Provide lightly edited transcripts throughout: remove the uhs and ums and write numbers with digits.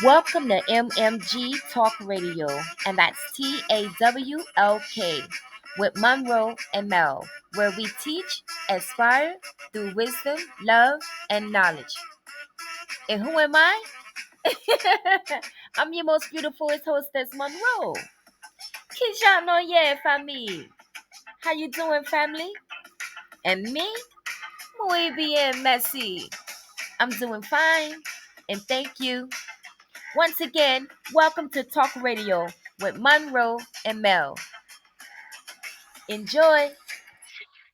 Welcome to MMG Talk Radio, and that's TAWLK with Monroe and Mel, where we teach, aspire through wisdom, love, and knowledge. And who am I? I'm your most beautiful hostess, Monroe. Kisha no yeah, family. How you doing, family? And me? Muy bien, Messi. I'm doing fine, and thank you. Once again, welcome to Talk Radio with Monroe and Mel. Enjoy.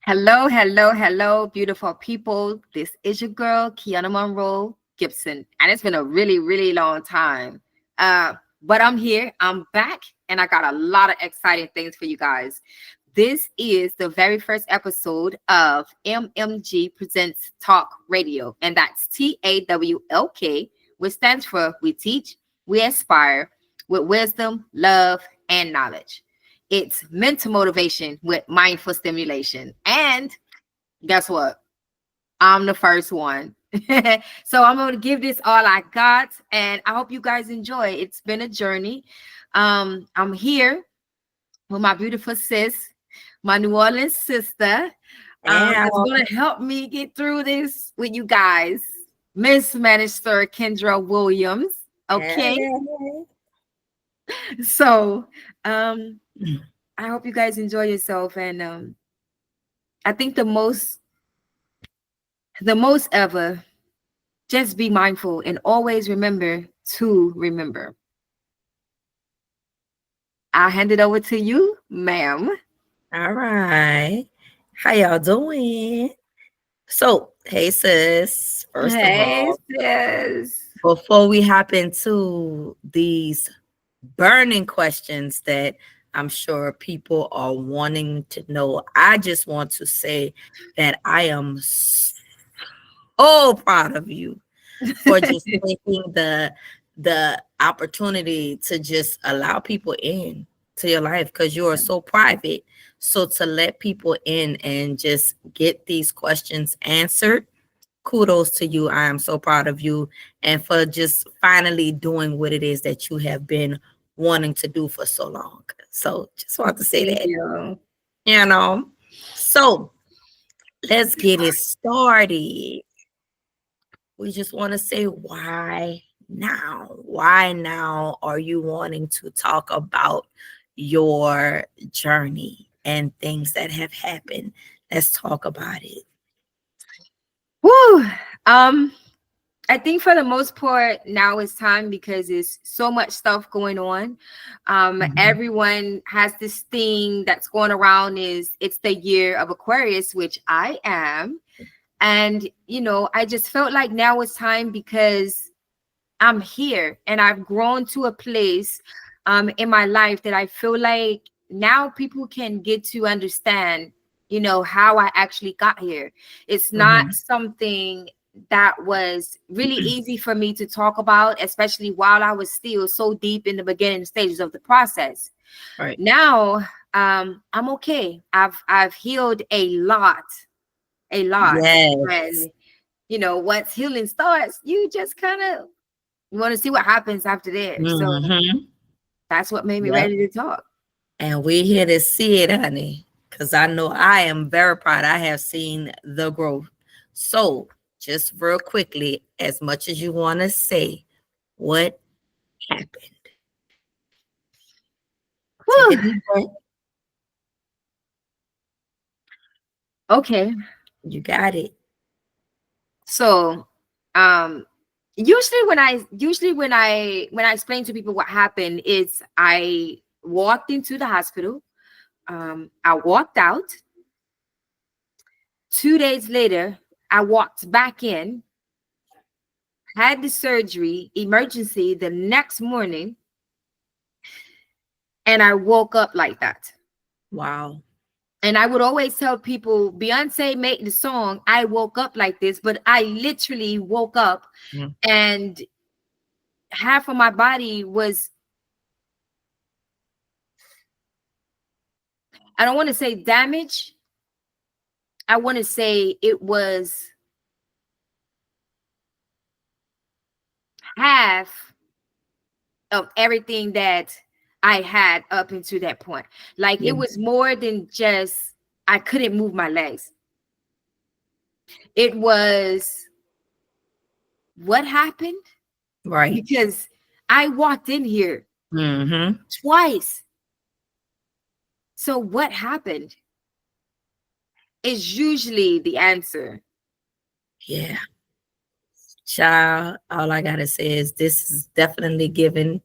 Hello, hello, hello, beautiful people. This is your girl, Kiana Monroe Gibson. And it's been a really, really long time. But I'm here, I'm back, and I got a lot of exciting things for you guys. This is the very first episode of MMG Presents Talk Radio, and that's TAWLK, which stands for We Teach, We Aspire with Wisdom, Love, and Knowledge. It's mental motivation with mindful stimulation. And guess what? I'm the first one. So I'm going to give this all I got, and I hope you guys enjoy. It's been a journey. I'm here with my beautiful sis, my New Orleans sister. That's going to help me get through this with you guys. Miss Minister Kendra Williams. Okay. So, I hope you guys enjoy yourself, and I think the most ever, just be mindful and always remember to remember. I'll hand it over to you, ma'am. All right. How y'all doing? So, hey sis. First of all, sis. Before we hop into these burning questions that I'm sure people are wanting to know, I just want to say that I am so proud of you for just taking the opportunity to just allow people in to your life, because you are so private. So to let people in and just get these questions answered, kudos to you. I am so proud of you, and for just finally doing what it is that you have been wanting to do for so long. So just want to say that. You know. So let's get it started. We just want to say, why now? Why now are you wanting to talk about your journey and things that have happened? Let's talk about it. Woo. I think for the most part now it's time, because there's so much stuff going on. Everyone has this thing that's going around, is it's the year of Aquarius, which I am. And, I just felt like now it's time, because I'm here and I've grown to a place in my life that I feel like now people can get to understand, how I actually got here. It's not something that was really easy for me to talk about, especially while I was still so deep in the beginning stages of the process. Right now, I'm okay. I've healed a lot. Yes. And once healing starts, you just kind of want to see what happens after there. So that's what made me ready to talk. And we're here to see it, honey, because I know I am very proud. I have seen the growth. So just real quickly, as much as you want to say, what happened? Take a deep breath. Okay. You got it. So, usually when I explain to people what happened, is I walked into the hospital. I walked out. 2 days later, I walked back in, had the surgery, emergency the next morning, and I woke up like that. Wow. And I would always tell people, Beyonce made the song, I woke up like this, but I literally woke up and half of my body was, I don't want to say damage. I want to say it was half of everything that I had up until that point. Like Yeah. it was more than just I couldn't move my legs. It was what happened Right. because I walked in here Mm-hmm. twice. So what happened is usually the answer. Yeah. Child, all I gotta say is this is definitely giving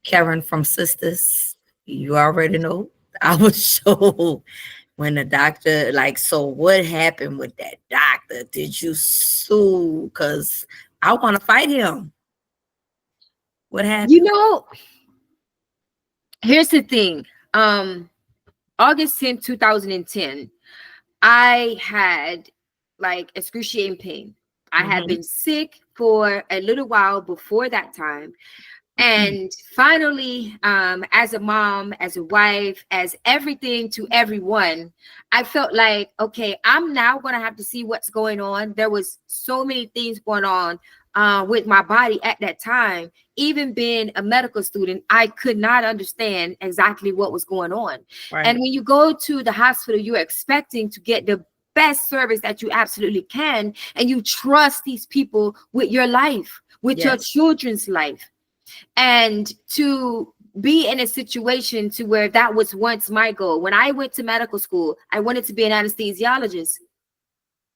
Karen from Sisters. You already know. I was so when the doctor, like, so what happened with that doctor? Did you sue? Because I want to fight him. What You happened? know, here's the thing. August 10th, 2010, I had like excruciating pain. I had Mm-hmm. been sick for a little while before that time. And finally, as a mom, as a wife, as everything to everyone, I felt like, okay, I'm now going to have to see what's going on. There was so many things going on with my body at that time. Even being a medical student, I could not understand exactly what was going on. And Right. when you go to the hospital, you're expecting to get the best service that you absolutely can, and you trust these people with your life, with your Yes. children's life. And to be in a situation to where that was once my goal. When I went to medical school, I wanted to be an anesthesiologist.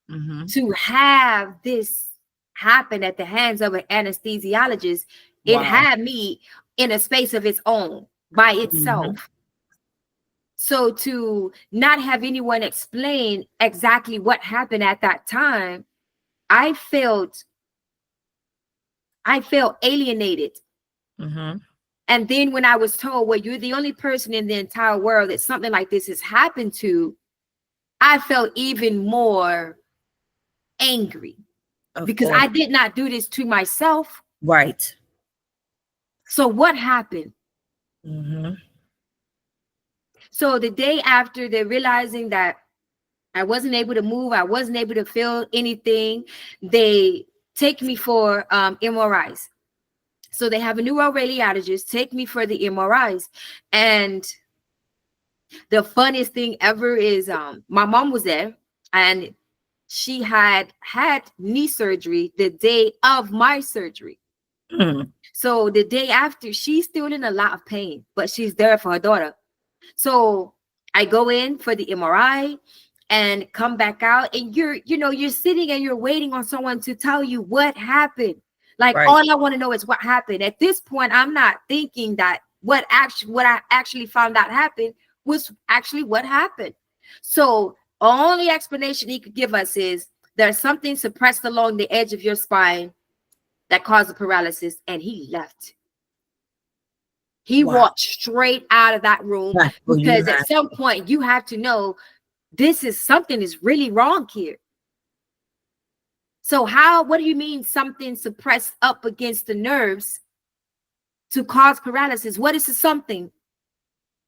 Mm-hmm. To have this happen at the hands of an anesthesiologist, it Wow. had me in a space of its own by Mm-hmm. itself. So to not have anyone explain exactly what happened at that time, I felt alienated. Mm-hmm. And then when I was told, well, you're the only person in the entire world that something like this has happened to, I felt even more angry Of because course. I did not do this to myself. Right. So what happened? Mm-hmm. So the day after, they're realizing that I wasn't able to move, I wasn't able to feel anything, they take me for MRIs. So they have a neuroradiologist take me for the MRIs. And the funniest thing ever is my mom was there, and she had knee surgery the day of my surgery. Mm. So the day after, she's still in a lot of pain, but she's there for her daughter. So I go in for the MRI and come back out, and you're sitting and you're waiting on someone to tell you what happened. Like Right. all I want to know is what happened. At this point, I'm not thinking that what I actually found out happened was actually what happened. So only explanation he could give us is there's something suppressed along the edge of your spine that caused the paralysis, and he left. He Wow. walked straight out of that room Right. Well, you because at have. some point you have to know this is something is really wrong here. So what do you mean something suppressed up against the nerves to cause paralysis? What is the something?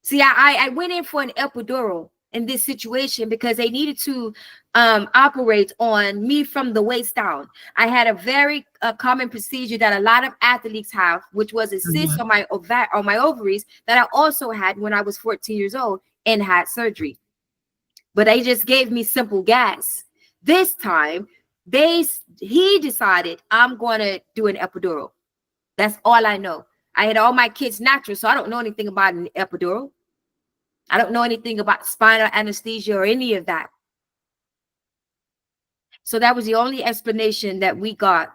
See, I went in for an epidural in this situation because they needed to operate on me from the waist down. I had a very common procedure that a lot of athletes have, which was a cyst Mhm. on my ovaries that I also had when I was 14 years old and had surgery. But they just gave me simple gas. This time, he decided I'm going to do an epidural. That's all I know. I had all my kids natural, so I don't know anything about an epidural. I don't know anything about spinal anesthesia or any of that. So that was the only explanation that we got.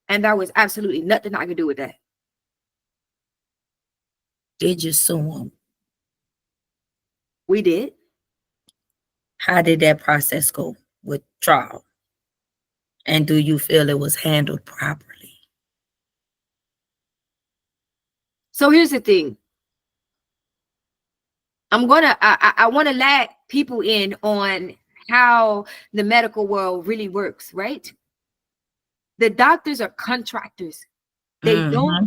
And there was absolutely nothing I could do with that. Did you sue him? We did. How did that process go with trial? And do you feel it was handled properly? So here's the thing. I want to let people in on how the medical world really works, right? The doctors are contractors. Mm-hmm.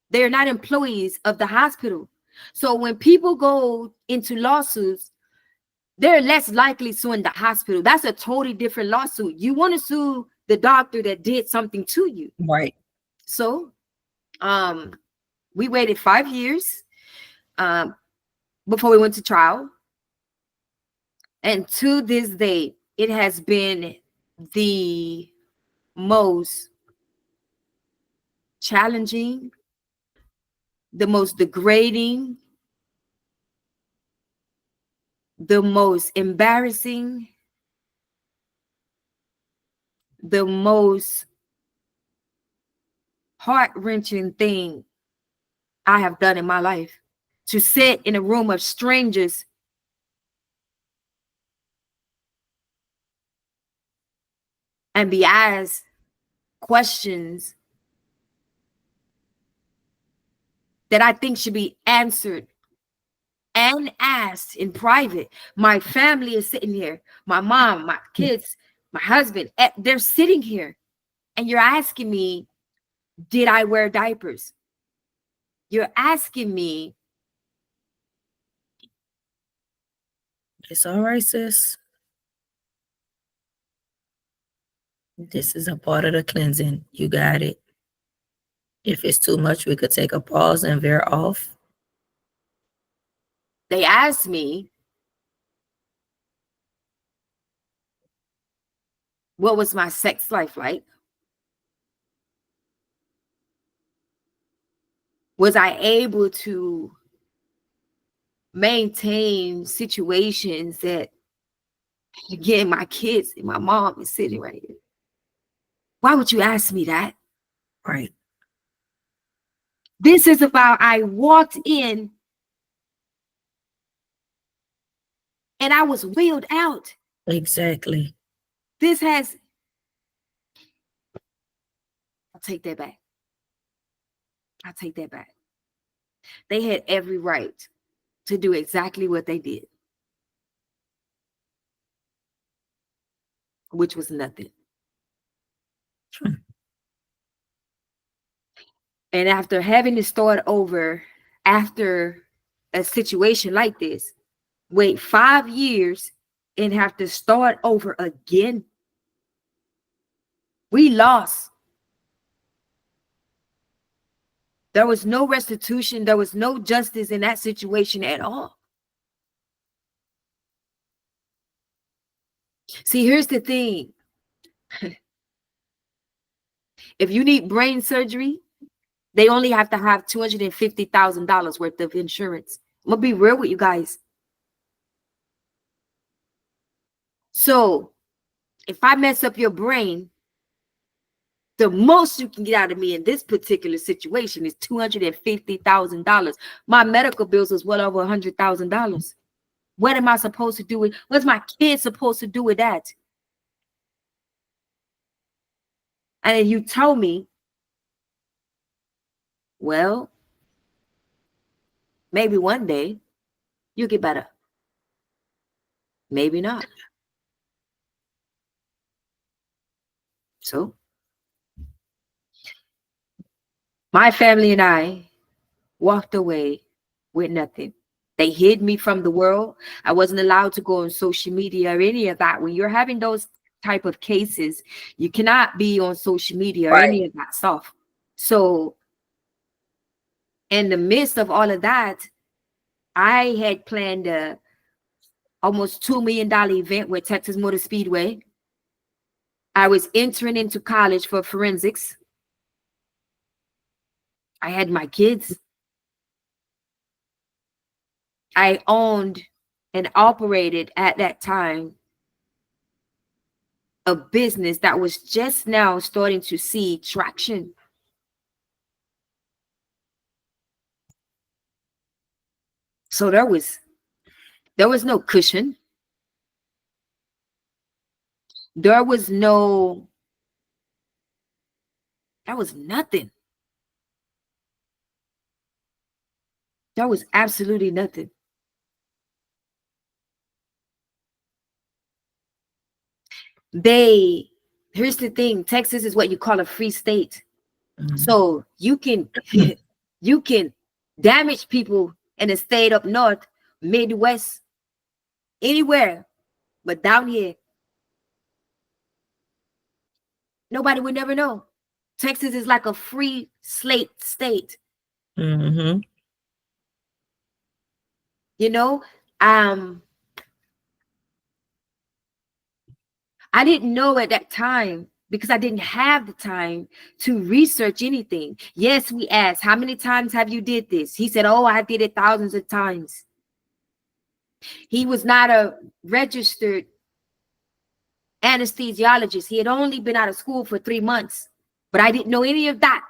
They're not employees of the hospital. So when people go into lawsuits, they're less likely suing the hospital. That's a totally different lawsuit. You want to sue the doctor that did something to you. Right. So We waited 5 years before we went to trial. And to this day, it has been the most challenging, the most degrading, the most embarrassing, the most heart-wrenching thing I have done in my life. To sit in a room of strangers and be asked questions that I think should be answered and asked in private. My family is sitting here, my mom, my kids, my husband, they're sitting here, and you're asking me, did I wear diapers? You're asking me. It's all right, sis. This is a part of the cleansing. You got it. If it's too much, we could take a pause and veer off. They asked me, what was my sex life like? Was I able to maintain situations that, again, my kids and my mom is sitting right here? Why would you ask me that? Right. This is about, I walked in and I was wheeled out. Exactly. This has, I'll take that back. I'll take that back. They had every right to do exactly what they did, which was nothing. And after having to start over after a situation like this, wait 5 years and have to start over again, we lost. There was no restitution. There was no justice in that situation at all. See, here's the thing. If you need brain surgery, they only have to have $250,000 worth of insurance. I'm gonna be real with you guys. So if I mess up your brain, the most you can get out of me in this particular situation is $250,000. My medical bills was well over $100,000. What am I supposed to do with? What's my kid supposed to do with that? And then you tell me, well, maybe one day you'll get better. Maybe not. So my family and I walked away with nothing. They hid me from the world. I wasn't allowed to go on social media or any of that. When you're having those type of cases, you cannot be on social media or any of that stuff. So in the midst of all of that, I had planned a almost $2 million event with Texas Motor Speedway. I was entering into college for forensics. I had my kids. I owned and operated at that time a business that was just now starting to see traction. So there was no cushion. There was nothing. There was absolutely nothing. Here's the thing, Texas is what you call a free state. Mm-hmm. So you can you can damage people in the state up north, Midwest, anywhere, but down here, nobody would never know. Texas is like a free slate state. Mm-hmm. You know, I didn't know at that time because I didn't have the time to research anything. Yes, we asked, how many times have you did this? He said, oh, I did it thousands of times. He was not a registered anesthesiologist. He had only been out of school for 3 months, but I didn't know any of that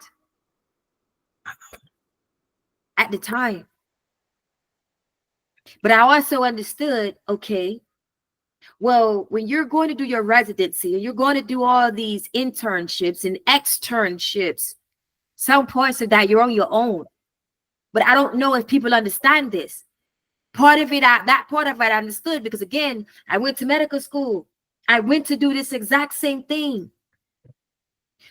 at the time. But I also understood, okay, well, when you're going to do your residency, and you're going to do all these internships and externships, some parts of that you're on your own. But I don't know if people understand this. Part of it, that part of it I understood because, again, I went to medical school. I went to do this exact same thing.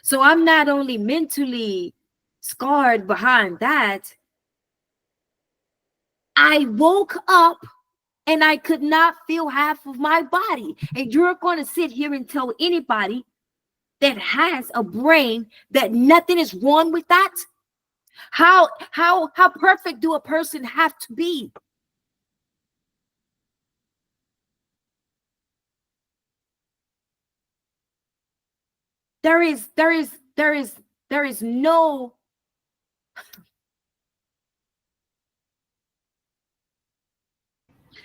So I'm not only mentally scarred behind that, I woke up and I could not feel half of my body. And you're going to sit here and tell anybody that has a brain that nothing is wrong with that? How perfect do a person have to be? There is no.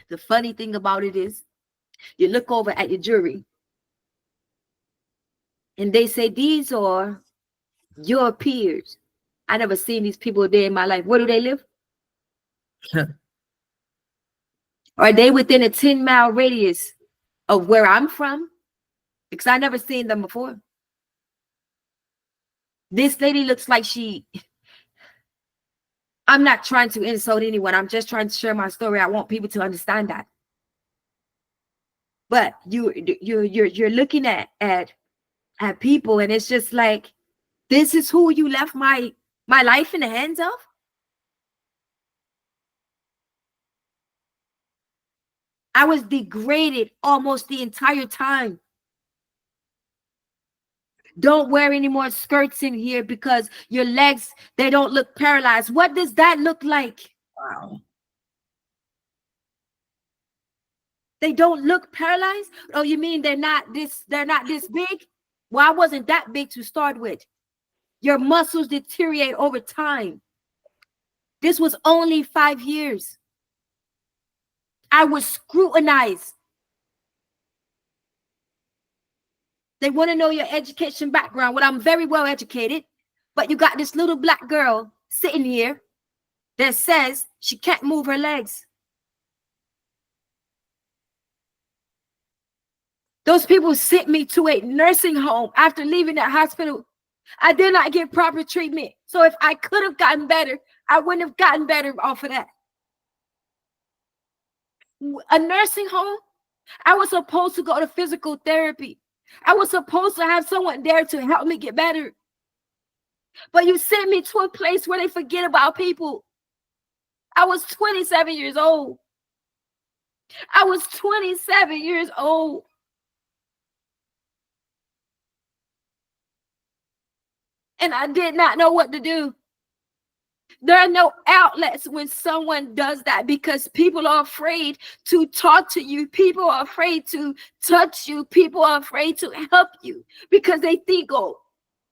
The funny thing about it is, you look over at your jury and they say, these are your peers. I never seen these people a day in my life. Where do they live? Are they within a 10-mile radius of where I'm from? Because I never seen them before. This lady looks like I'm not trying to insult anyone. I'm just trying to share my story. I want people to understand that. But you're looking at people, and it's just like, this is who you left my life in the hands of? I was degraded almost the entire time. Don't wear any more skirts in here because your legs, they don't look paralyzed. What does that look like? Wow. They don't look paralyzed? Oh, you mean they're not this big? Well, I wasn't that big to start with. Your muscles deteriorate over time. This was only 5 years. I was scrutinized. They want to know your education background. Well, I'm very well educated, but you got this little black girl sitting here that says she can't move her legs. Those people sent me to a nursing home after leaving that hospital. I did not get proper treatment. So if I could have gotten better, I wouldn't have gotten better off of that. A nursing home? I was supposed to go to physical therapy. I was supposed to have someone there to help me get better. But you sent me to a place where they forget about people. I was 27 years old. I was 27 years old. And I did not know what to do. There are no outlets when someone does that because people are afraid to talk to you. People are afraid to touch you. People are afraid to help you because they think, oh,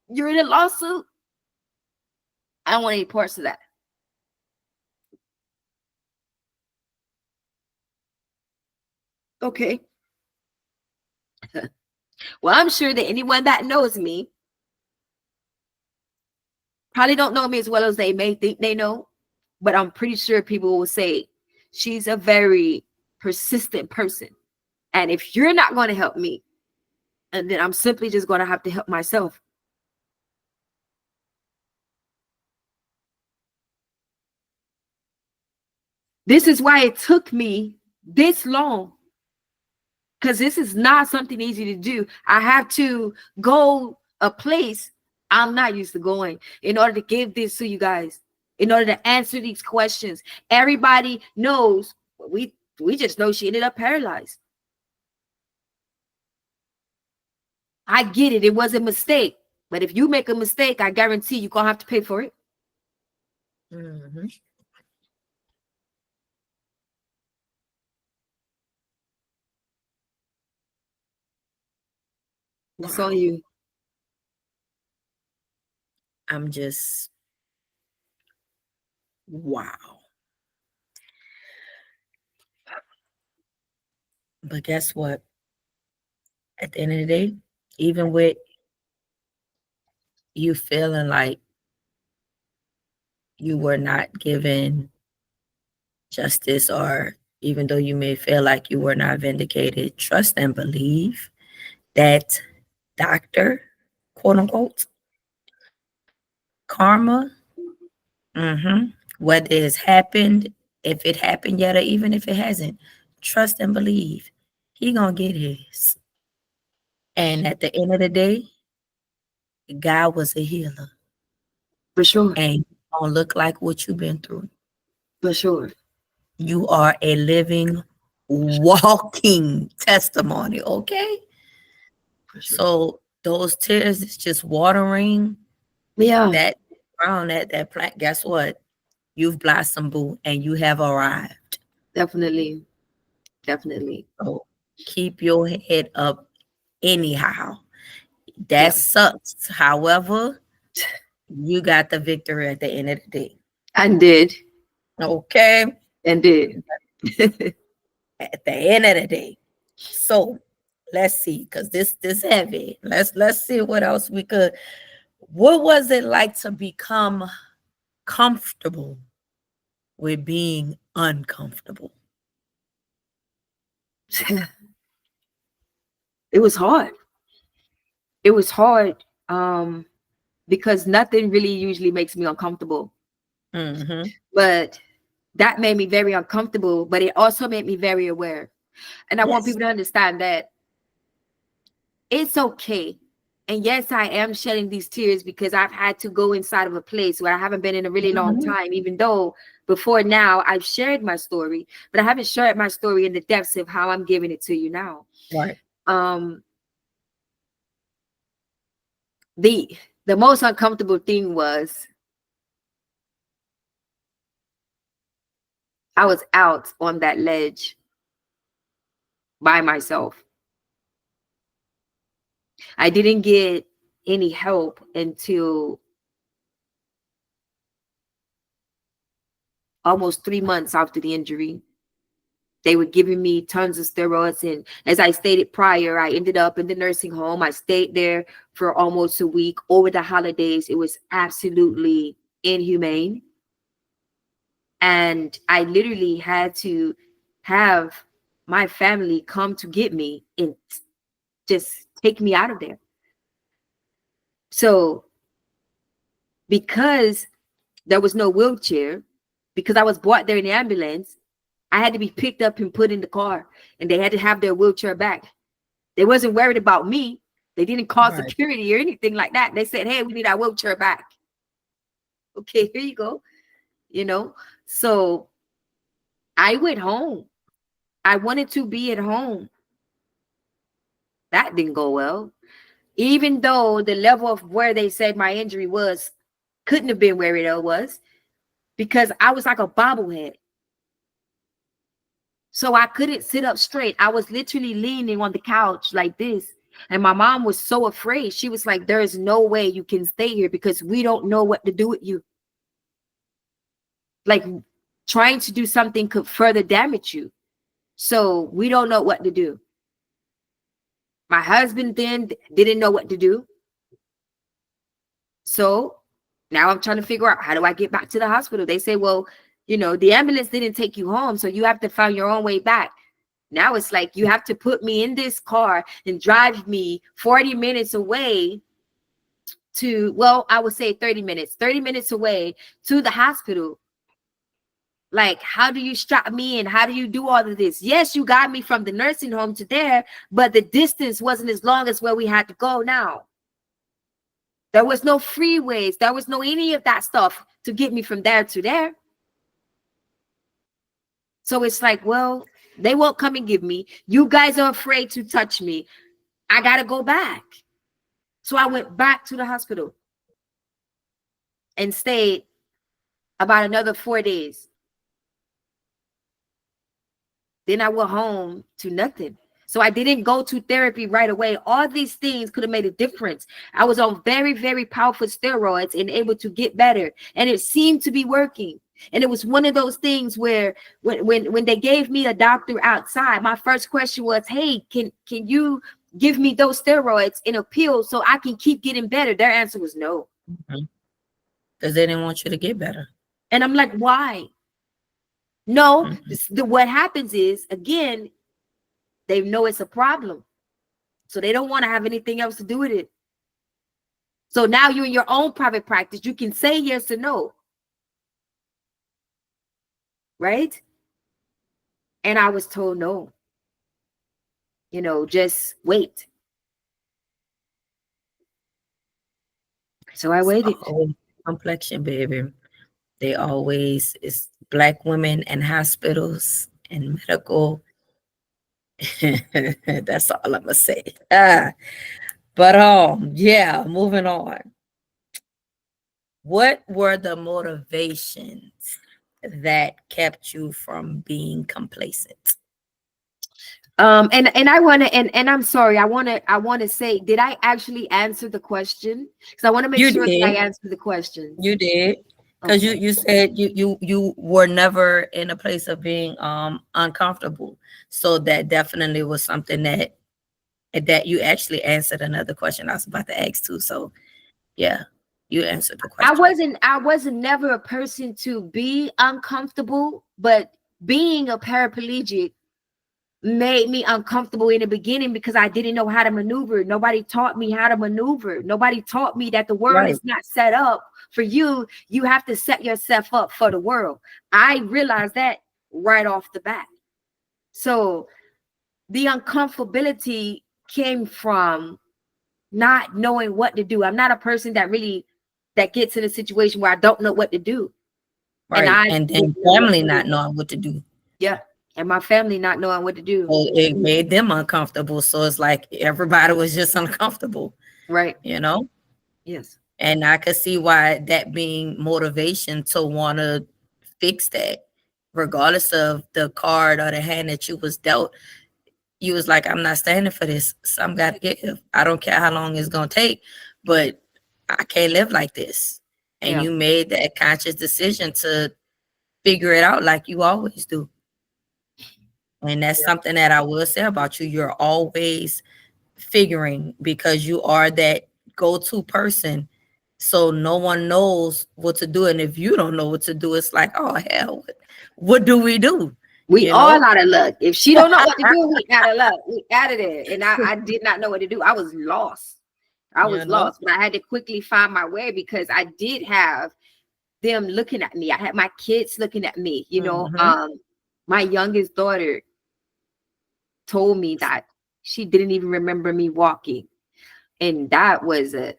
you're in a lawsuit. I don't want any parts of that. Okay. Well, I'm sure that anyone that knows me probably don't know me as well as they may think they know, but I'm pretty sure people will say she's a very persistent person. And if you're not going to help me, and then I'm simply just going to have to help myself. This is why it took me this long, because this is not something easy to do. I have to go a place I'm not used to going in order to give this to you guys, in order to answer these questions. Everybody knows, we just know she ended up paralyzed. I get it. It was a mistake, But if you make a mistake, I guarantee you're gonna have to pay for it. Mhm. It's on Wow. you. I'm just wow. But guess what? At the end of the day, even with you feeling like you were not given justice, or even though you may feel like you were not vindicated, trust and believe that doctor, quote unquote, karma, whether it's happened, if it happened yet, or even if it hasn't, trust and believe he gonna get his. And at the end of the day, God was a healer, For sure. and you don't look like what you've been through. For sure. You are a living, walking testimony, okay? For sure. So those tears is just watering Yeah, that ground, that plant. Guess what? You've blossomed, boo, and you have arrived. definitely. Definitely. So keep your head up anyhow. Yeah. That sucks. However, you got the victory at the end of the day. And did. Okay. And did. At the end of the day. So let's see, because this heavy. Let's see what else we could. What was it like to become comfortable with being uncomfortable? It was hard. It was hard. Because nothing really usually makes me uncomfortable. Mm-hmm. But that made me very uncomfortable, but it also made me very aware. And I want Yes. people to understand that it's okay. And yes, I am shedding these tears because I've had to go inside of a place where I haven't been in a really long Mhm. time, even though before now I've shared my story, but I haven't shared my story in the depths of how I'm giving it to you now. Right. Um, the the most uncomfortable thing was I was out on that ledge by myself. I didn't get any help until almost 3 months after the injury. They were giving me tons of steroids. And as I stated prior, I ended up in the nursing home. I stayed there for almost a week over the holidays. It was absolutely inhumane. And I literally had to have my family come to get me and just take me out of there. So, because there was no wheelchair, because I was brought there in the ambulance, I had to be picked up and put in the car, and they had to have their wheelchair back. They wasn't worried about me. They didn't call Right. security or anything like that. They said, hey, we need our wheelchair back. Okay, here you go. You know, so I went home. I wanted to be at home. That didn't go well. Even though the level of where they said my injury was couldn't have been where it was, because I was like a bobblehead. So I couldn't sit up straight. I was literally leaning on the couch like this. And my mom was so afraid. She was like, there is no way you can stay here because we don't know what to do with you. Like, trying to do something could further damage you. So we don't know what to do. My husband then didn't know what to do. So now I'm trying to figure out, how do I get back to the hospital? They say, well, the ambulance didn't take you home, so you have to find your own way back. Now it's like you have to put me in this car and drive me 40 minutes away to, well, I would say 30 minutes away to the hospital. Like, how do you strap me in? How do you do all of this? Yes, you got me from the nursing home to there, but the distance wasn't as long as where we had to go now. There was no freeways. There was no any of that stuff to get me from there to there. So it's like, well, they won't come and give me. You guys are afraid to touch me. I got to go back. So I went back to the hospital and stayed about another 4 days. Then I went home to nothing. So I didn't go to therapy right away. All these things could have made a difference. I was on very, very powerful steroids and able to get better. And it seemed to be working. And it was one of those things where when they gave me a doctor outside, my first question was, hey, can you give me those steroids in a pill so I can keep getting better? Their answer was no. Because they didn't want you to get better. And I'm like, why? No, what happens is, again, they know it's a problem. So they don't want to have anything else to do with it. So now you're in your own private practice. You can say yes or no. Right? And I was told no. You know, just wait. So I waited. Complexion, baby. They always, it's Black women in hospitals and medical. That's all I'm gonna say. But yeah, moving on. What were the motivations that kept you from being complacent? And I want to, and I'm sorry, I want to say, did I actually answer the question? Because I want to make sure that I answered the question. You did. Because you said you were never in a place of being uncomfortable. So that definitely was something that you actually answered another question I was about to ask too. So yeah, you answered the question. I wasn't never a person to be uncomfortable, but being a paraplegic made me uncomfortable in the beginning because I didn't know how to maneuver. Nobody taught me how to maneuver. Nobody taught me that the world is not set up for you. You have to set yourself up for the world. I realized that right off the bat. So the uncomfortability came from not knowing what to do. I'm not a person that gets in a situation where I don't know what to do. Right. And then family not knowing what to do. Yeah. And my family not knowing what to do. So it made them uncomfortable. So it's like everybody was just uncomfortable. Right. You know? Yes. And I could see why that being motivation to want to fix that, regardless of the card or the hand that you was dealt. You was like, I'm not standing for this. Some got to give. I don't care how long it's going to take, but I can't live like this. And you made that conscious decision to figure it out like you always do. And that's something that I will say about you. You're always figuring because you are that go-to person. So no one knows what to do. And if you don't know what to do, it's like, oh, hell, what do we do? We all out of luck. If she don't know what to do, we out of luck. We out of there. And I did not know what to do. I was lost. I was lost. But I had to quickly find my way because I did have them looking at me. I had my kids looking at me. You know, my youngest daughter told me that she didn't even remember me walking. And that was a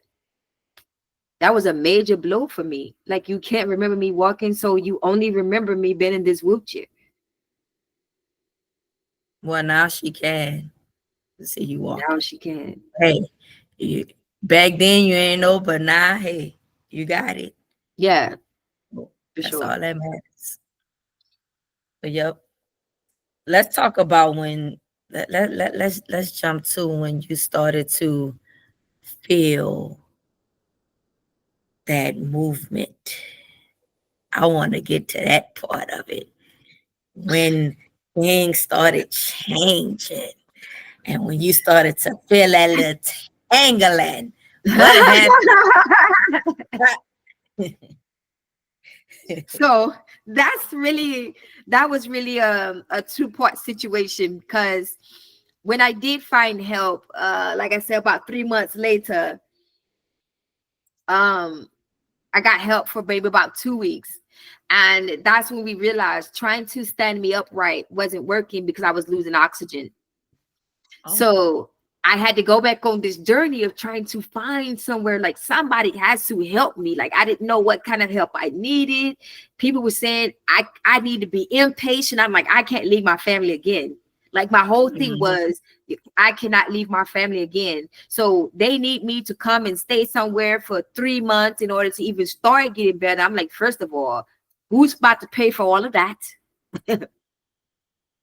major blow for me. Like, you can't remember me walking, so you only remember me being in this wheelchair. Well, now she can see you walking. Now she can. Hey, back then you ain't know, but now, hey, you got it. Yeah, that's all that matters. But yep. Let's talk about when. Let's jump to when you started to feel that movement. I want to get to that part of it. When things started changing and when you started to feel that little tangling, what happened? So that was really a two-part situation, because when I did find help, like I said, about 3 months later, I got help for maybe about 2 weeks. And that's when we realized trying to stand me upright wasn't working because I was losing oxygen. So I had to go back on this journey of trying to find somewhere, like somebody has to help me. Like, I didn't know what kind of help I needed. People were saying I need to be inpatient. I'm like, I can't leave my family again. Like my whole thing Mhm. was, I cannot leave my family again. So they need me to come and stay somewhere for 3 months in order to even start getting better. I'm like, first of all, who's about to pay for all of that?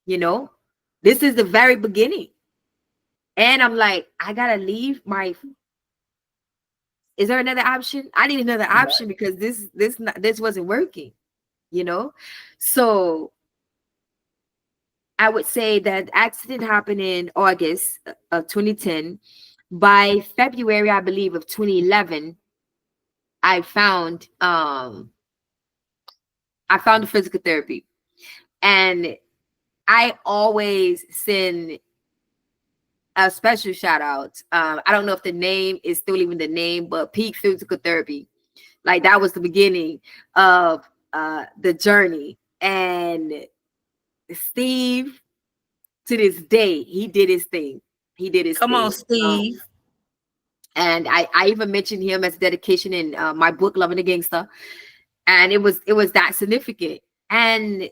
You know, this is the very beginning. And I'm like, I gotta leave my. Is there another option? I need another option because this wasn't working. You know, so I would say that accident happened in August of 2010. By February, I believe, of 2011, I found the physical therapy. And I always send a special shout out. I don't know if the name is still even the name, but Peak Physical Therapy. Like that was the beginning of the journey. And Steve, to this day, he did his thing. He did his Come on, thing. Steve. And I even mentioned him as dedication in my book, Loving the Gangster. And it was that significant. And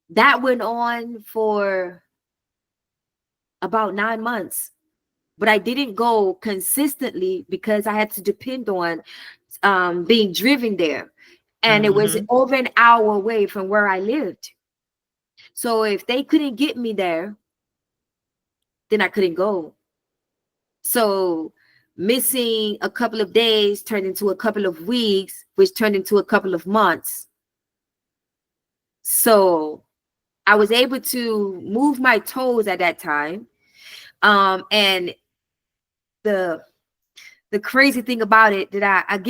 that went on for about 9 months. But I didn't go consistently because I had to depend on being driven there. And it was Mhm. over an hour away from where I lived. So if they couldn't get me there, then I couldn't go. So missing a couple of days turned into a couple of weeks, which turned into a couple of months. So I was able to move my toes at that time. And the crazy thing about it that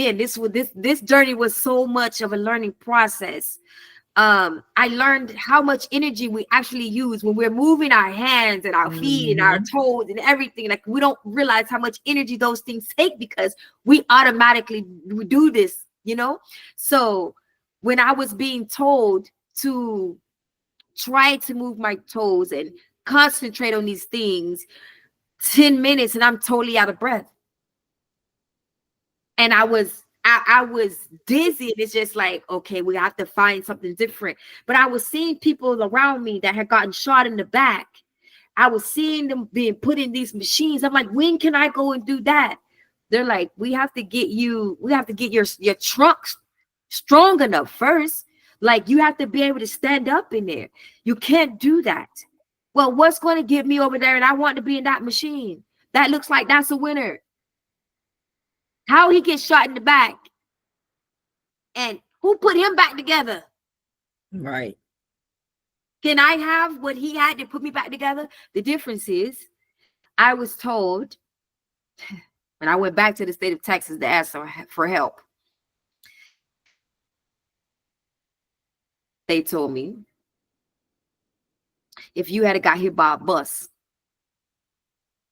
this journey was so much of a learning process. I learned how much energy we actually use when we're moving our hands and our feet and our Mhm. toes and everything. Like we don't realize how much energy those things take because we automatically do this, you know? So when I was being told to try to move my toes and concentrate on these things, 10 minutes and I'm totally out of breath. And I was dizzy. And it's just like, okay, we have to find something different. But I was seeing people around me that had gotten shot in the back. I was seeing them being put in these machines. I'm like, when can I go and do that? They're like, we have to get your trunks strong enough first. Like you have to be able to stand up in there. You can't do that. Well, what's going to get me over there? And I want to be in that machine. That looks like that's a winner. How he gets shot in the back and who put him back together? Right. Can I have what he had to put me back together? The difference is I was told when I went back to the state of Texas to ask for help, they told me if you had got hit by a bus,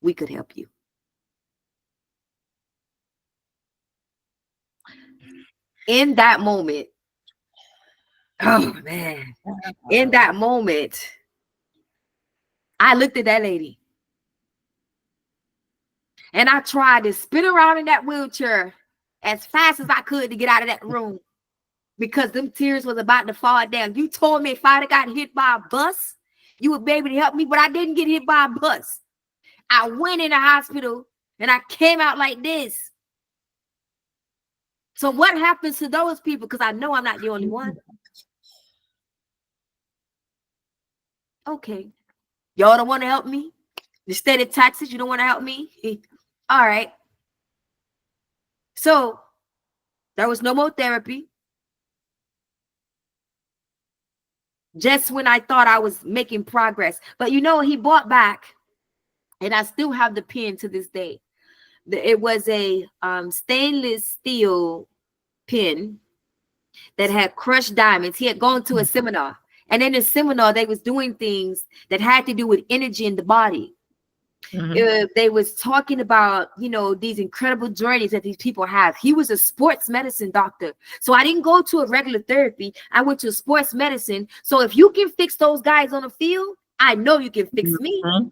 we could help you. In that moment, oh man, in that moment, I looked at that lady and I tried to spin around in that wheelchair as fast as I could to get out of that room because them tears was about to fall down. You told me if I'd have got hit by a bus, you would be able to help me, but I didn't get hit by a bus. I went in the hospital and I came out like this. So what happens to those people? Because I know I'm not the only one. Okay. Y'all don't want to help me? The state of Texas, you don't want to help me? All right. So there was no more therapy. Just when I thought I was making progress. But you know, he bought back, and I still have the pen to this day. It was a stainless steel pen that had crushed diamonds. He had gone to a seminar. And in the seminar, they was doing things that had to do with energy in the body. They was talking about, you know, these incredible journeys that these people have. He was a sports medicine doctor. So I didn't go to a regular therapy. I went to sports medicine. So if you can fix those guys on the field, I know you can fix me. Mhm.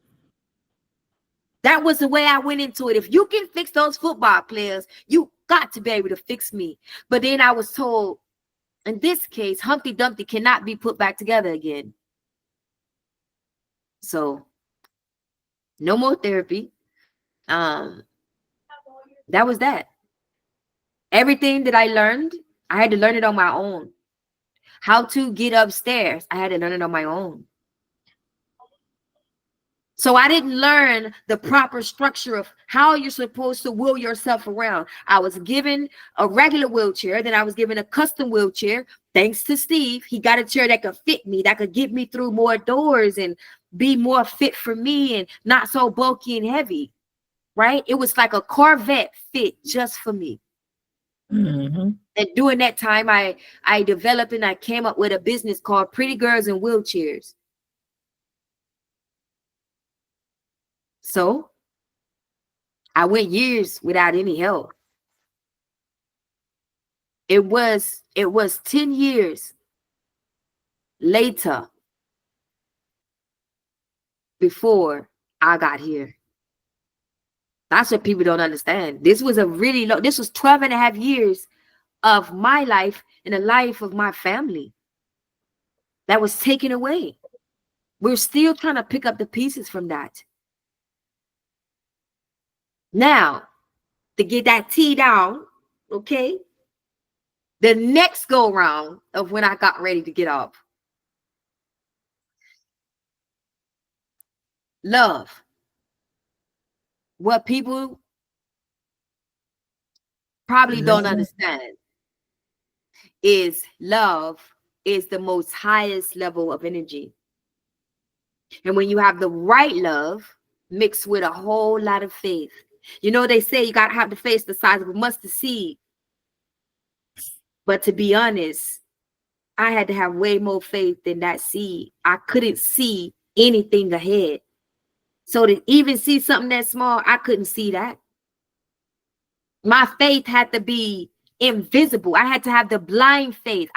That was the way I went into it. If you can fix those football players, you got to be able to fix me. But then I was told, in this case, Humpty Dumpty cannot be put back together again. So no more therapy. That was that. Everything that I learned, I had to learn it on my own. How to get upstairs, I had to learn it on my own. So I didn't learn the proper structure of how you're supposed to wheel yourself around. I was given a regular wheelchair, then I was given a custom wheelchair. Thanks to Steve, he got a chair that could fit me, that could get me through more doors and be more fit for me and not so bulky and heavy, right? It was like a Corvette fit just for me. Mm-hmm. And during that time, I developed and I came up with a business called Pretty Girls in Wheelchairs. So I went years without any help. It was 10 years later before I got here. That's what people don't understand. This was this was 12 and a half years of my life and the life of my family that was taken away. We're still trying to pick up the pieces from that. Now, to get that tea down, okay? The next go round of when I got ready to get up. Love. What people probably don't understand is love is the most highest level of energy. And when you have the right love mixed with a whole lot of faith, you know, they say you got to have the faith the size of a mustard seed. But to be honest, I had to have way more faith than that seed. I couldn't see anything ahead. So to even see something that small, I couldn't see that. My faith had to be invisible. I had to have the blind faith.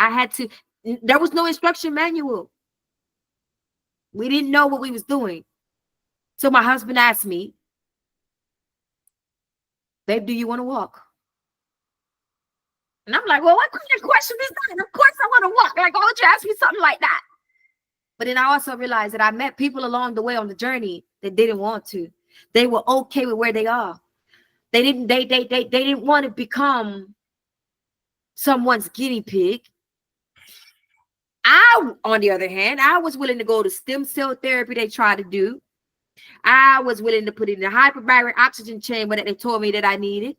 There was no instruction manual. We didn't know what we was doing. So my husband asked me, babe, do you want to walk? And I'm like, well, what kind of question is that? Of course I want to walk. Like, why would you ask me something like that? But then I also realized that I met people along the way on the journey that didn't want to. They were okay with where they are. They didn't want to become someone's guinea pig. On the other hand, I was willing to go to stem cell therapy they tried to do. I was willing to put in the hyperbaric oxygen chamber that they told me that I needed.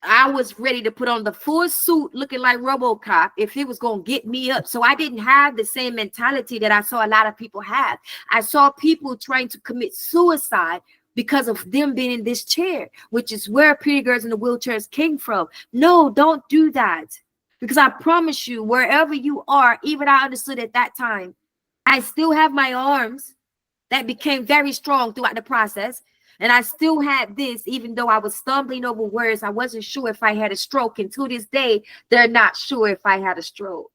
I was ready to put on the full suit looking like RoboCop if it was going to get me up. So I didn't have the same mentality that I saw a lot of people have. I saw people trying to commit suicide because of them being in this chair, which is where Pretty Girls in the Wheelchairs came from. No, don't do that. Because I promise you, wherever you are, even I understood at that time, I still have my arms that became very strong throughout the process. And I still had this, even though I was stumbling over words. I wasn't sure if I had a stroke. And to this day, they're not sure if I had a stroke.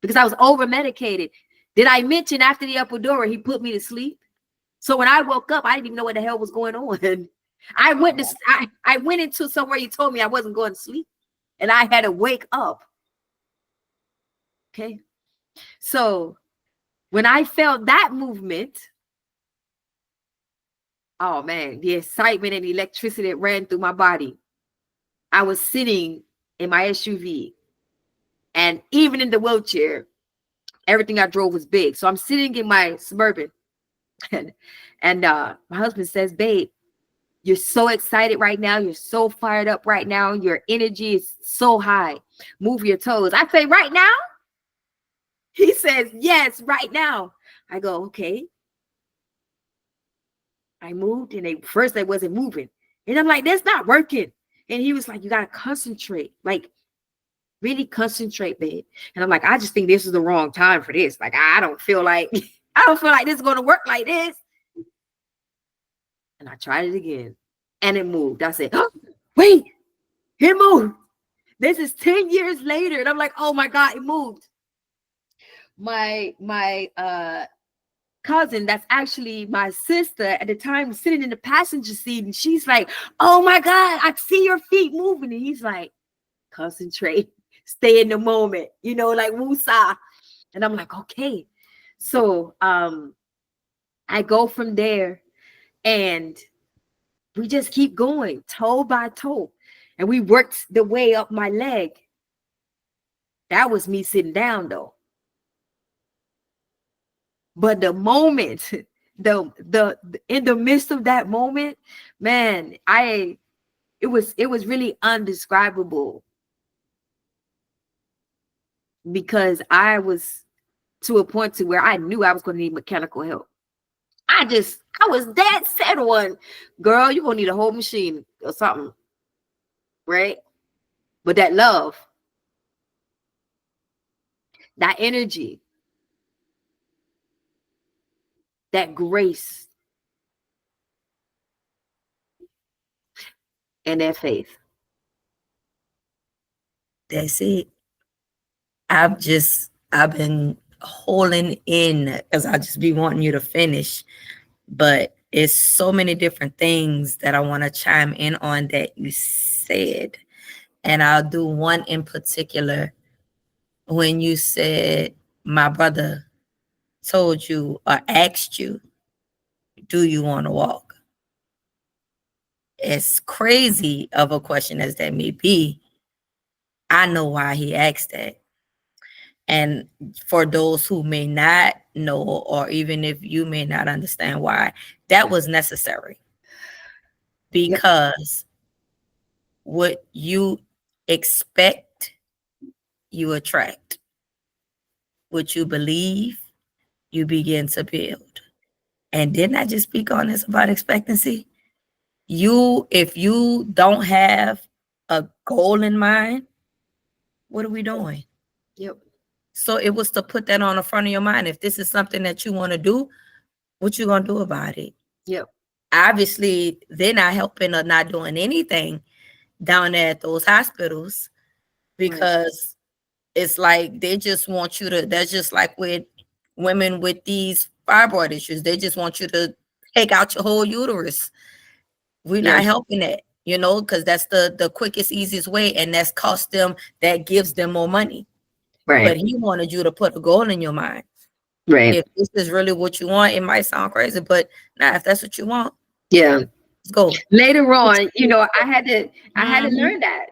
Because I was over-medicated. Did I mention after the epidural, he put me to sleep? So when I woke up, I didn't even know what the hell was going on. I went into somewhere you told me I wasn't going to sleep. And I had to wake up. Okay. So when I felt that movement, oh man, the excitement and the electricity that ran through my body. I was sitting in my SUV. And even in the wheelchair, everything I drove was big. So I'm sitting in my Suburban. And my husband says, babe, you're so excited right now. You're so fired up right now. Your energy is so high. Move your toes. I say, right now? He says, yes, right now. I go, okay. I moved and first they wasn't moving. And I'm like, that's not working. And he was like, you got to concentrate. Like, really concentrate, babe. And I'm like, I just think this is the wrong time for this. Like, I don't feel like this is going to work like this. And I tried it again. And it moved. I said, oh, wait, it moved. This is 10 years later. And I'm like, oh my God, it moved. My cousin, that's actually my sister at the time, was sitting in the passenger seat. And she's like, oh my God, I see your feet moving. And he's like, concentrate, stay in the moment, like woosah. And I'm like, okay. So I go from there, and we just keep going toe by toe. And we worked the way up my leg. That was me sitting down though. But the moment, the in the midst of that moment, man, it was really undescribable, because I was to a point to where I knew I was going to need mechanical help. I was dead set on, girl, you're gonna need a whole machine or something, right? But that love, that energy, that grace, and that faith. That's it. I've been holding in because I just be wanting you to finish, but it's so many different things that I want to chime in on that you said. And I'll do one in particular when you said my brother told you or asked you, do you want to walk? As crazy of a question as that may be, I know why he asked that. And for those who may not know, or even if you may not understand why, that was necessary. Because what you expect, you attract. What you believe, you begin to build. And didn't I just speak on this about expectancy? If you don't have a goal in mind, what are we doing? Yep. So it was to put that on the front of your mind. If this is something that you want to do, what you gonna do about it? Yep. Obviously, they're not helping or not doing anything down there at those hospitals, because it's like they just want you to, that's just like with women with these fibroid issues. They just want you to take out your whole uterus. We're not Yes. helping that, because that's the quickest, easiest way, and that's cost them, that gives them more money. But Right. he wanted you to put a goal in your mind. Right. If this is really what you want, it might sound crazy, but now if that's what you want, Yeah. let's go. Later on, I had to Mhm. learn that.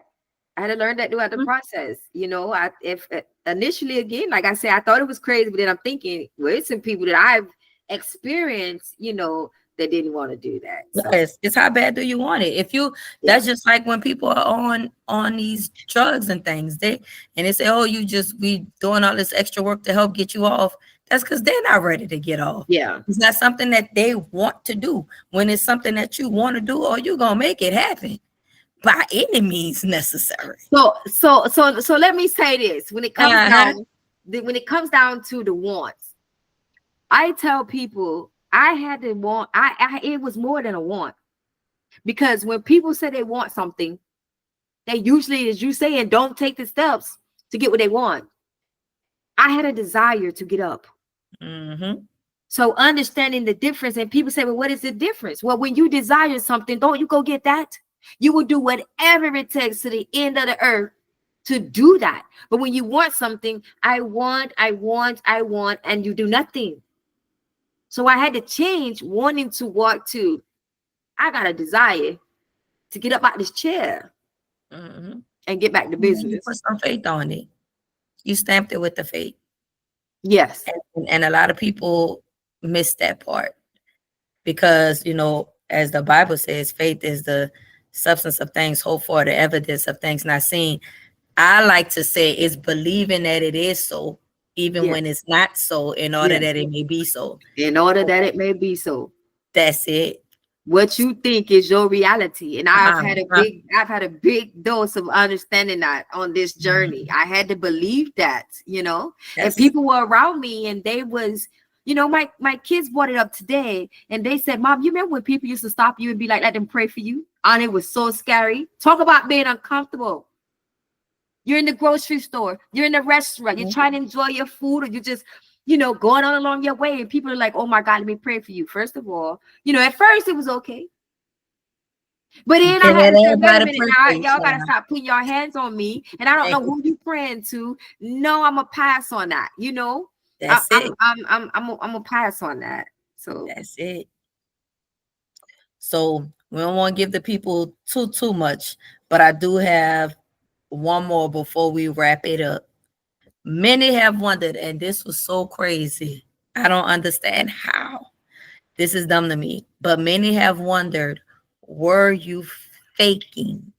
I had to learn that throughout the Mhm. process. If initially, again, like I said, I thought it was crazy, but then I'm thinking, well, it's some people that I've experienced, that didn't want to do that. So Yes, it's how bad do you want it? If you, that's just like when people are on these drugs and things, they say, oh, we doing all this extra work to help get you off. That's because they're not ready to get off. yeah, It's not something that they want to do. When it's something that you want to do, or you're gonna make it happen by any means necessary. so let me say this: when it comes Uh-huh. down to the wants, I tell people I had to want. It was more than a want, because when people say they want something, they usually, as you saying, don't take the steps to get what they want. I had a desire to get up. Mm-hmm. So understanding the difference, and people say, well, what is the difference? Well, when you desire something, don't you go get that? You will do whatever it takes to the end of the earth to do that. But when you want something, I want, and you do nothing. So I had to change wanting to walk to, I got a desire to get up out this chair Mm-hmm. and get back to And then you business. put some faith on it. You stamped it with the faith. Yes. And a lot of people miss that part, because, as the Bible says, faith is the substance of things hoped for, the evidence of things not seen. I like to say it's believing that it is so, even when it's not so, in order that it may be so. In order that it may be so. That's it. What you think is your reality. And I've had a big dose of understanding that on this journey. I had to believe that, and people were around me, and they was, my kids brought it up today, and they said, Mom, you remember when people used to stop you and be like, let them pray for you? And it was so scary. Talk about being uncomfortable. You're in the grocery store, you're in the restaurant, you're trying to enjoy your food, or you just, going on along your way, and people are like, oh my God, let me pray for you. First of all, at first it was okay. But then I had to say, wait a minute, now y'all gotta stop putting your hands on me, and I don't know who you praying to. No, I'm gonna pass on that. That's it. I'm gonna pass on that. So That's it. So we don't want to give the people too much, but I do have one more before we wrap it up. Many have wondered, and this was so crazy. I don't understand how. This is dumb to me, but many have wondered, were you faking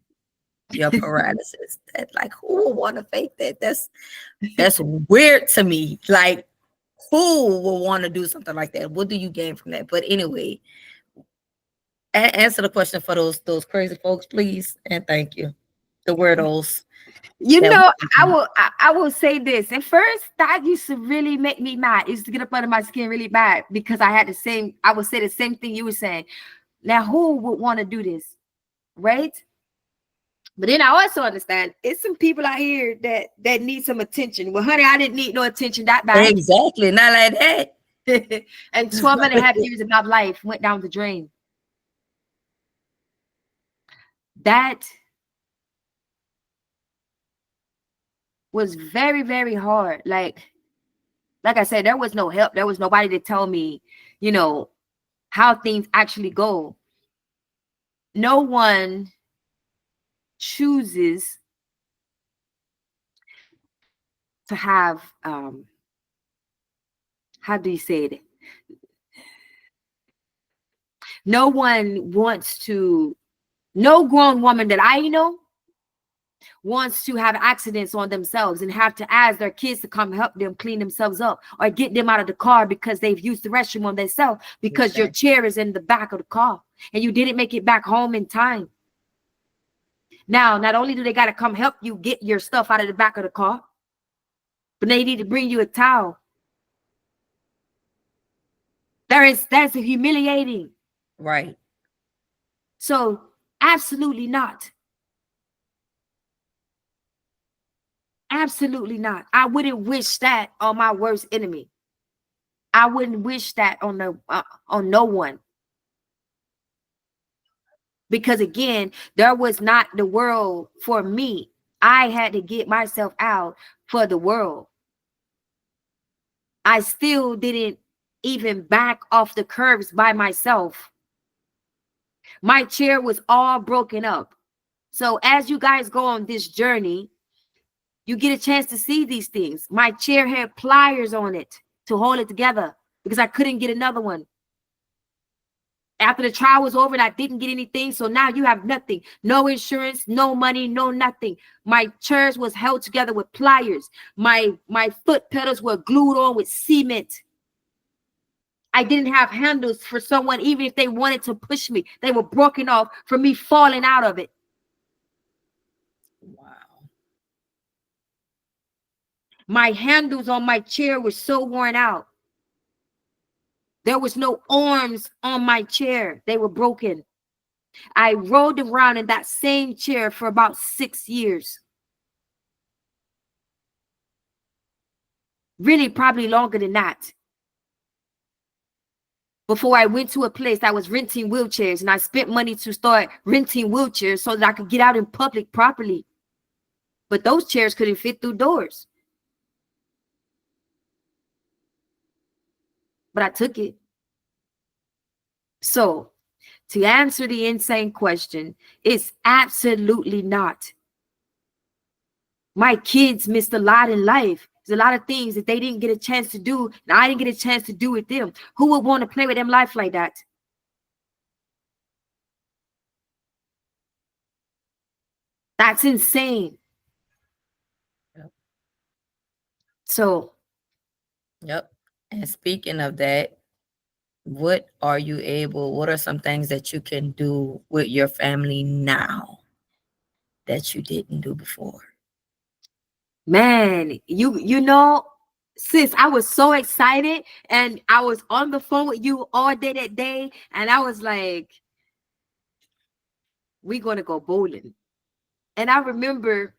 your paralysis? That, like, who would want to fake that? That's weird to me. Like, who will want to do something like that? What do you gain from that? But anyway, answer the question for those crazy folks, please, and thank you. The weirdos. you That know, I will say this. At first, that used to really make me mad. It used to get up under my skin really bad because I had the same. I would say the same thing you were saying. Now, who would want to do this, right? But then I also understand it's some people out here that need some attention. Well, honey, I didn't need no attention that bad. exactly, not like that. And 12 and a half years of my life went down the drain. That was very, very hard. Like I said, there was no help. There was nobody to tell me, you know, how things actually go. No one chooses to have how do you say it? No one wants to, no grown woman that I know wants to have accidents on themselves and have to ask their kids to come help them clean themselves up or get them out of the car because they've used the restroom on themselves because your chair is in the back of the car and you didn't make it back home in time. Now, not only do they got to come help you get your stuff out of the back of the car, but they need to bring you a towel. That's humiliating. Right. So absolutely not. Absolutely not. I wouldn't wish that on my worst enemy. I wouldn't wish that on no one. Because again, there was not the world for me. I had to get myself out for the world. I still didn't even back off the curves by myself. My chair was all broken up. So as you guys go on this journey, you get a chance to see these things. My chair had pliers on it to hold it together because I couldn't get another one. After the trial was over and I didn't get anything, so now you have nothing. No insurance, no money, no nothing. My chairs was held together with pliers. My foot pedals were glued on with cement. I didn't have handles for someone, even if they wanted to push me. They were broken off from me falling out of it. Wow. My handles on my chair were so worn out. There was no arms on my chair. They were broken. I rolled around in that same chair for about 6 years. Really, probably longer than that. Before I went to a place that was renting wheelchairs, and I spent money to start renting wheelchairs so that I could get out in public properly. But those chairs couldn't fit through doors. But I took it. So, to answer the insane question, it's absolutely not. My kids missed a lot in life. There's a lot of things that they didn't get a chance to do, and I didn't get a chance to do with them. Who would want to play with them life like that? That's insane. Yep. So, Yep. And speaking of that, what are some things that you can do with your family now that you didn't do before? man, you know, sis, I was so excited and I was on the phone with you all day that day, and I was like, we're gonna go bowling. And I remember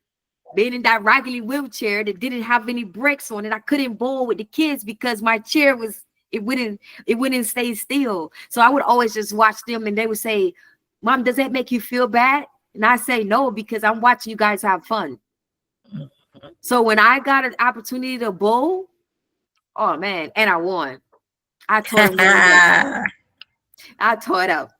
being in that raggedy wheelchair that didn't have any brakes on it. I couldn't bowl with the kids because my chair was it wouldn't stay still. So I would always just watch them, and they would say, Mom, does that make you feel bad? And I say no, because I'm watching you guys have fun. So when I got an opportunity to bowl, oh man, and I won. I tore a little bit. I tore it up.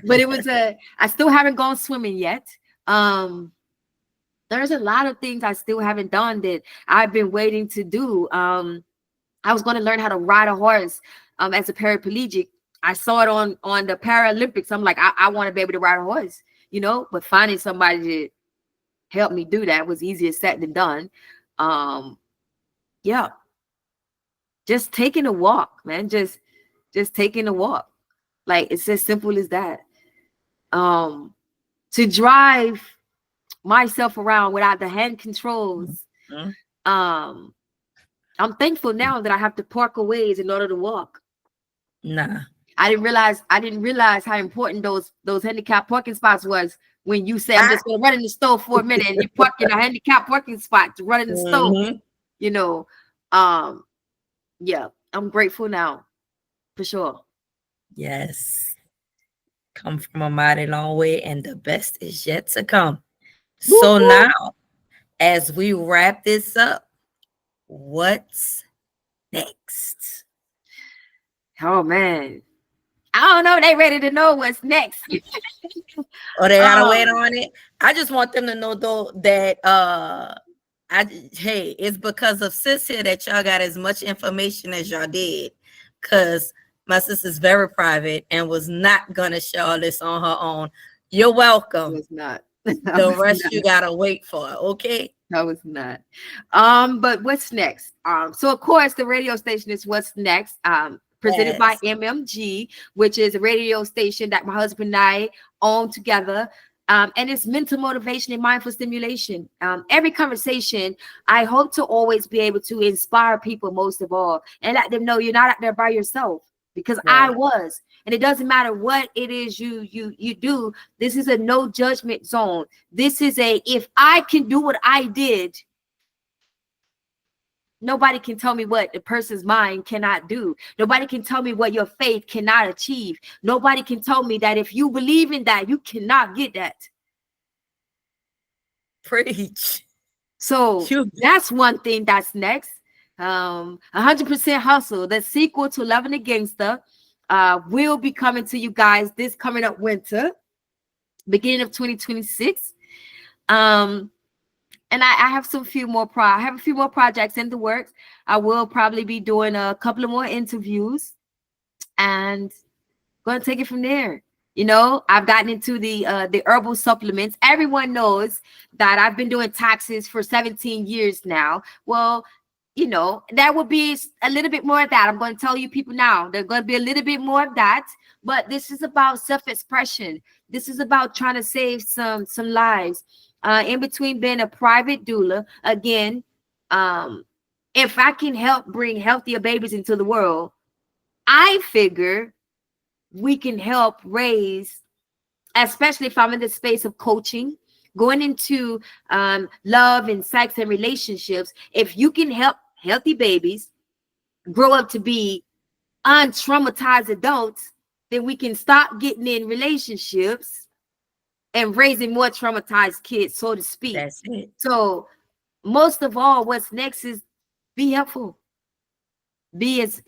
But it was I still haven't gone swimming yet. There's a lot of things I still haven't done that I've been waiting to do. I was going to learn how to ride a horse as a paraplegic. I saw it on the Paralympics. I'm like, I want to be able to ride a horse, you know, but finding somebody to help me do that was easier said than done. Yeah, just taking a walk, man. Just taking a walk. Like, it's as simple as that. To drive myself around without the hand controls. I'm thankful now that I have to park a ways in order to walk. Nah. I didn't realize how important those handicap parking spots was when you say, I'm just gonna run in the store for a minute, and you park in a handicap parking spot to run in the store. You know, yeah, I'm grateful now, for sure. Yes. Come from a mighty long way, and the best is yet to come. Woo-hoo. So now, as we wrap this up, what's next? Oh man, I don't know if they ready to know what's next. Oh, they gotta wait on it. I just want them to know though that hey, it's because of sis here that y'all got as much information as y'all did, because my sister's very private and was not gonna share all this on her own. You're welcome. It's not. The rest you gotta wait for, okay? No, it's not. But what's next? So of course the radio station is what's next. Presented by MMG, which is a radio station that my husband and I own together. And it's mental motivation and mindful stimulation. Every conversation, I hope to always be able to inspire people most of all, and let them know you're not out there by yourself, because I was. And it doesn't matter what it is you do. This is a no judgment zone. This is if I can do what I did, nobody can tell me what the person's mind cannot do. Nobody can tell me what your faith cannot achieve. Nobody can tell me that if you believe in that, you cannot get that. Preach. So that's one thing that's next. 100% Hustle, the sequel to Loving the Gangster, will be coming to you guys this coming up winter, beginning of 2026. And I have a few more projects in the works. I will probably be doing a couple of more interviews and going to take it from there. You know, I've gotten into the herbal supplements. Everyone knows that I've been doing taxes for 17 years now. Well, you know, that will be a little bit more of that. I'm going to tell you people now, there's going to be a little bit more of that. But this is about self-expression. This is about trying to save some lives. In between being a private doula, again, if I can help bring healthier babies into the world, I figure we can help raise, especially if I'm in the space of coaching, going into love and sex and relationships. If you can help healthy babies grow up to be untraumatized adults, then we can stop getting in relationships and raising more traumatized kids, so to speak. That's it. So most of all, what's next is be helpful. Be as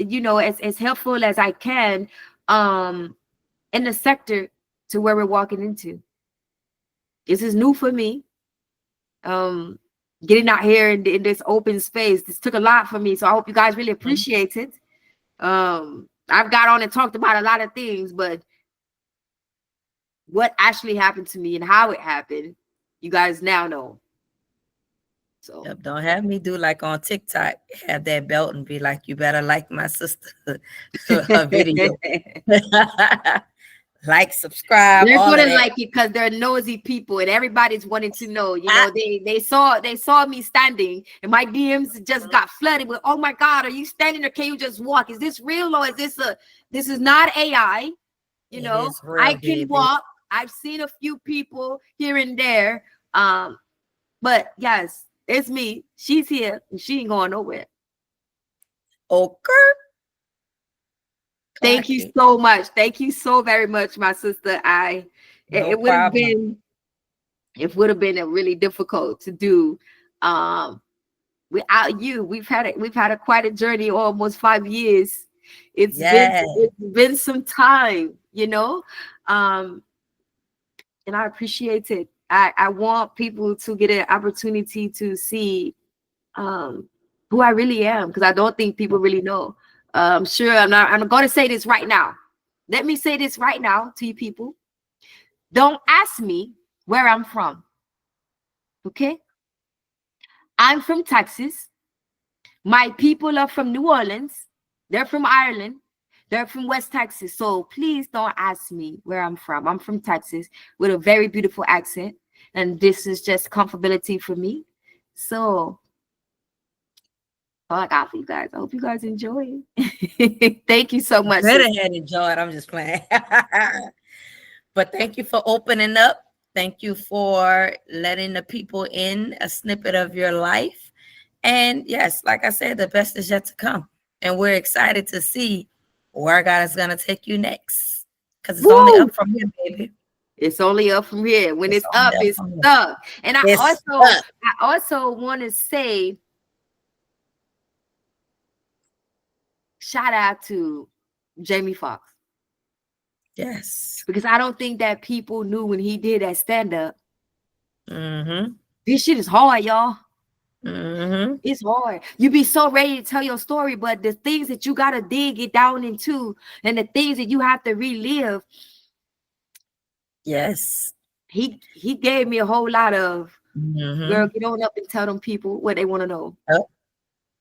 helpful as I can in the sector to where we're walking into. This is new for me. Getting out here in this open space, this took a lot for me. So I hope you guys really appreciate it. I've got on and talked about a lot of things, but what actually happened to me and how it happened, you guys now know. So don't have me do like on TikTok, have that belt and be like, you better like my sister her video. Like, subscribe. They're gonna like it because they're nosy people and everybody's wanting to know. You know, they saw me standing and my DMs just got flooded with, oh my God, are you standing or can you just walk? Is this real or is this is not AI? You know, I can walk. I've seen a few people here and there. But yes, it's me. She's here and she ain't going nowhere. Okay. Thank you so much. Thank you so very much, my sister. It would have been a really difficult to do without you. We've had quite a journey, almost 5 years. Yeah. It's been some time, you know. And I appreciate it. I want people to get an opportunity to see who I really am, because I don't think people really know. Sure, I'm going to say this right now. Let me say this right now to you people. Don't ask me where I'm from. Okay? I'm from Texas. My people are from New Orleans. They're from Ireland. They're from West Texas. So please don't ask me where I'm from. I'm from Texas with a very beautiful accent. And this is just comfortability for me. So all I got for you guys. I hope you guys enjoy it. Thank you so much. Better had enjoyed. I'm just playing. But thank you for opening up. Thank you for letting the people in a snippet of your life. And yes, like I said, the best is yet to come. And we're excited to see where God is going to take you next. Because it's only up from here, baby. It's only up from here. When it's up, it's here. stuck. And I It's also want to say shout out to Jamie Foxx. Yes. Because I don't think that people knew when he did that stand-up. This shit is hard, y'all. It's hard. You be so ready to tell your story, but the things that you gotta dig it down into, and the things that you have to relive. Yes. He gave me a whole lot of girl, get on up and tell them people what they want to know. Yep.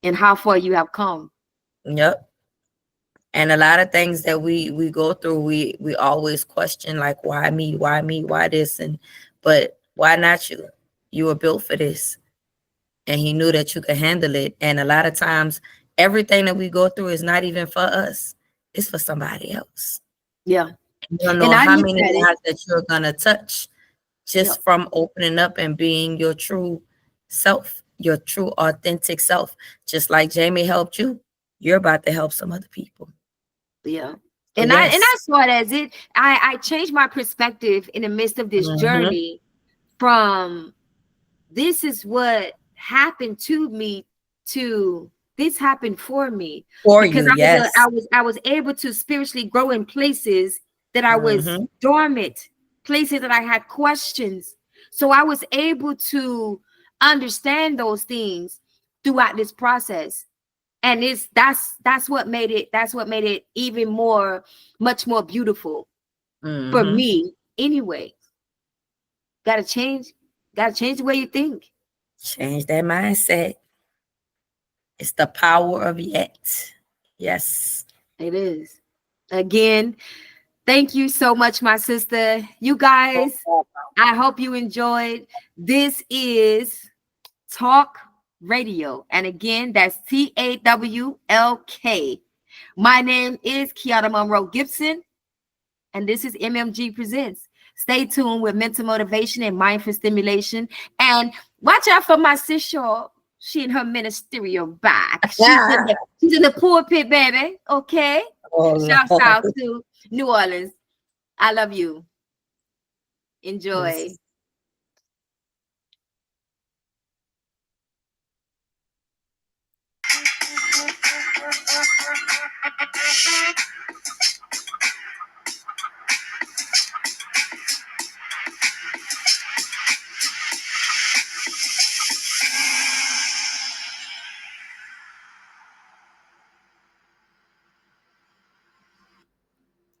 And how far you have come. Yep. And a lot of things that we go through, we always question, like, why me, why this, but why not you? You were built for this. And he knew that you could handle it. And a lot of times, everything that we go through is not even for us. It's for somebody else. Yeah. You don't know how many lives that you're going to touch just from opening up and being your true self, your true authentic self. Just like Jamie helped you, you're about to help some other people. Yeah. And I saw it as I changed my perspective in the midst of this journey from this is what happened to me to this happened for me. Because I was able to spiritually grow in places that I was dormant, places that I had questions. So I was able to understand those things throughout this process. And that's what made it even much more beautiful for me anyway. Gotta change the way you think. Change that mindset. It's the power of yet. Yes. It is. Again, thank you so much, my sister. You guys, I hope you enjoyed. This is TAWLK Radio. And again, that's TAWLK. My name is Kiana Monroe Gibson, and this is MMG Presents. Stay tuned with mental motivation and mindful stimulation. And watch out for my sister. She in her ministerial back. She's in the pulpit, baby. Okay? Shouts out to New Orleans. I love you. Enjoy.